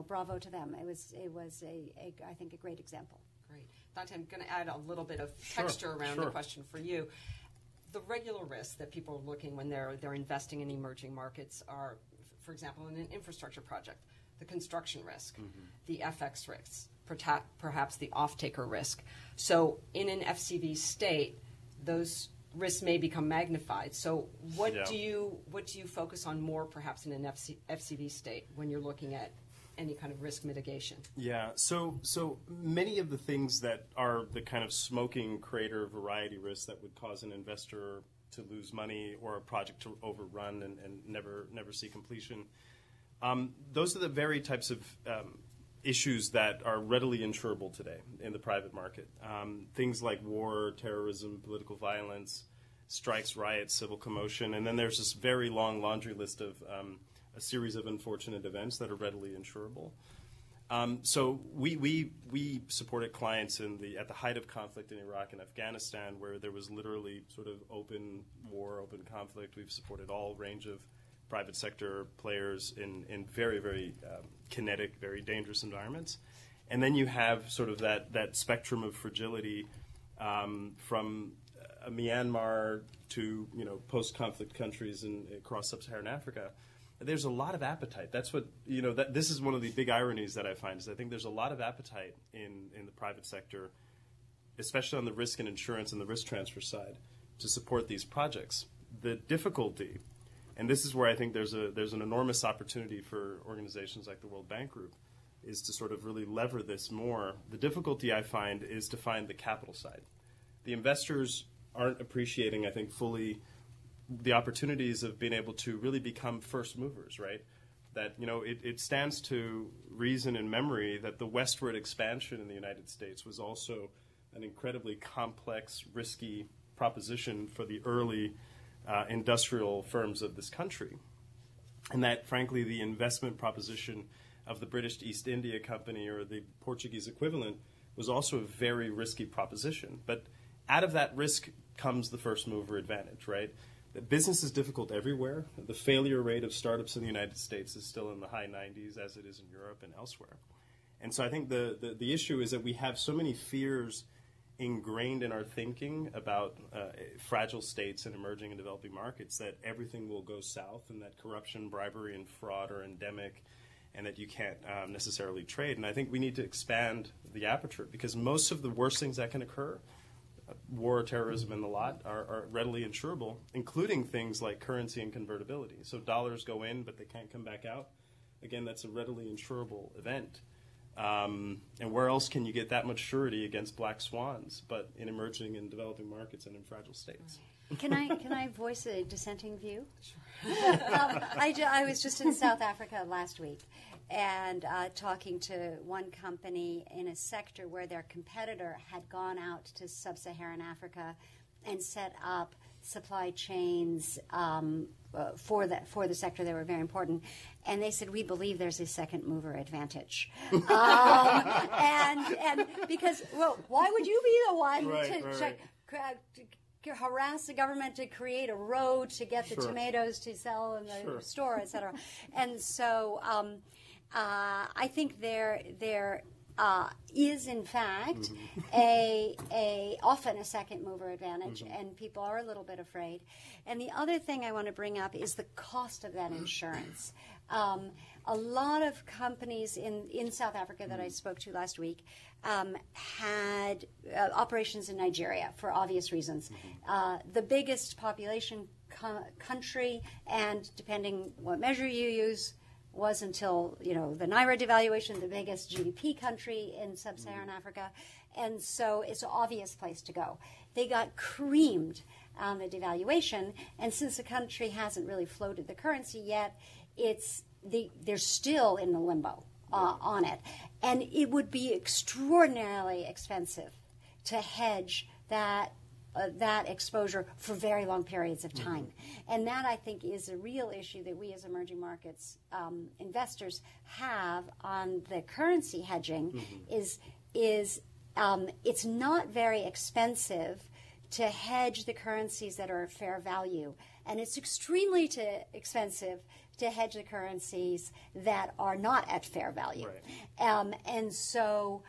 bravo to them. It was I think a great example. Great. Dante, I'm going to add a little bit of texture around the question for you. The regular risks that people are looking when they're investing in emerging markets are, for example, in an infrastructure project, the construction risk, the FX risks, perhaps the off-taker risk. So in an FCV state, those risks may become magnified. So what do you focus on more perhaps in an FCV state when you're looking at any kind of risk mitigation? Yeah, so many of the things that are the kind of smoking crater variety risks that would cause an investor to lose money or a project to overrun and never see completion, those are the very types of issues that are readily insurable today in the private market. Things like war, terrorism, political violence, strikes, riots, civil commotion, and then there's this very long laundry list of a series of unfortunate events that are readily insurable. So we supported clients at the height of conflict in Iraq and Afghanistan, where there was literally sort of open war, open conflict. We've supported all range of private sector players in very, very kinetic, very dangerous environments. And then you have sort of that spectrum of fragility from Myanmar to post-conflict countries across sub-Saharan Africa. There's a lot of appetite. That's what this is one of the big ironies that I find is I think there's a lot of appetite in the private sector, especially on the risk and insurance and the risk transfer side, to support these projects. The difficulty, and this is where I think there's an enormous opportunity for organizations like the World Bank Group, is to sort of really lever this more. The difficulty I find is to find the capital side. The investors aren't appreciating, I think, fully the opportunities of being able to really become first movers, right? That, it stands to reason and memory that the westward expansion in the United States was also an incredibly complex, risky proposition for the early industrial firms of this country. And that, frankly, the investment proposition of the British East India Company or the Portuguese equivalent was also a very risky proposition. But out of that risk comes the first mover advantage, right? Business is difficult everywhere. The failure rate of startups in the United States is still in the high 90s, as it is in Europe and elsewhere. And so I think the issue is that we have so many fears ingrained in our thinking about fragile states and emerging and developing markets that everything will go south and that corruption, bribery, and fraud are endemic and that you can't necessarily trade. And I think we need to expand the aperture because most of the worst things that can occur, war, terrorism, and the lot, are readily insurable, including things like currency and convertibility. So dollars go in, but they can't come back out. Again, that's a readily insurable event. And where else can you get that much surety against black swans but in emerging and developing markets and in fragile states? Can I voice a dissenting view? Sure. I was just in South Africa last week and talking to one company in a sector where their competitor had gone out to sub-Saharan Africa and set up supply chains for the sector. They were very important. And they said, we believe there's a second mover advantage. And because, well, why would you be the one to harass the government to create a road to get the tomatoes to sell in the store, et cetera? And so I think there is, in fact, often a second mover advantage, and people are a little bit afraid. And the other thing I want to bring up is the cost of that insurance. A lot of companies in South Africa that I spoke to last week had operations in Nigeria for obvious reasons. The biggest population country, and depending what measure you use, was until the Naira devaluation the biggest GDP country in sub-Saharan Africa, and so it's an obvious place to go. They got creamed on the devaluation, and since the country hasn't really floated the currency yet, they're still in the limbo on it, and it would be extraordinarily expensive to hedge that exposure for very long periods of time. And that, I think, is a real issue that we as emerging markets investors have on the currency hedging is it's not very expensive to hedge the currencies that are fair value. And it's extremely expensive to hedge the currencies that are not at fair value. Right. And so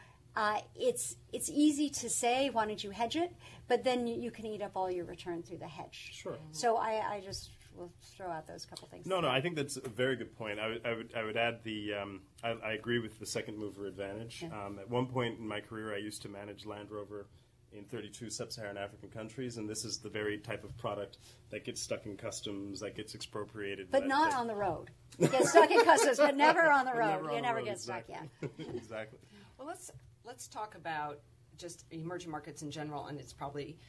it's easy to say, why don't you hedge it? But then you can eat up all your return through the hedge. Sure. So I just will throw out those couple things. No, I think that's a very good point. I would add I agree with the second mover advantage. Yeah. At one point in my career, I used to manage Land Rover in 32 sub-Saharan African countries, and this is the very type of product that gets stuck in customs, that gets expropriated. But not on the road. You get stuck in customs, but never on the road. You never get exactly. stuck, yeah. Exactly. Well, let's talk about just emerging markets in general, and it's probably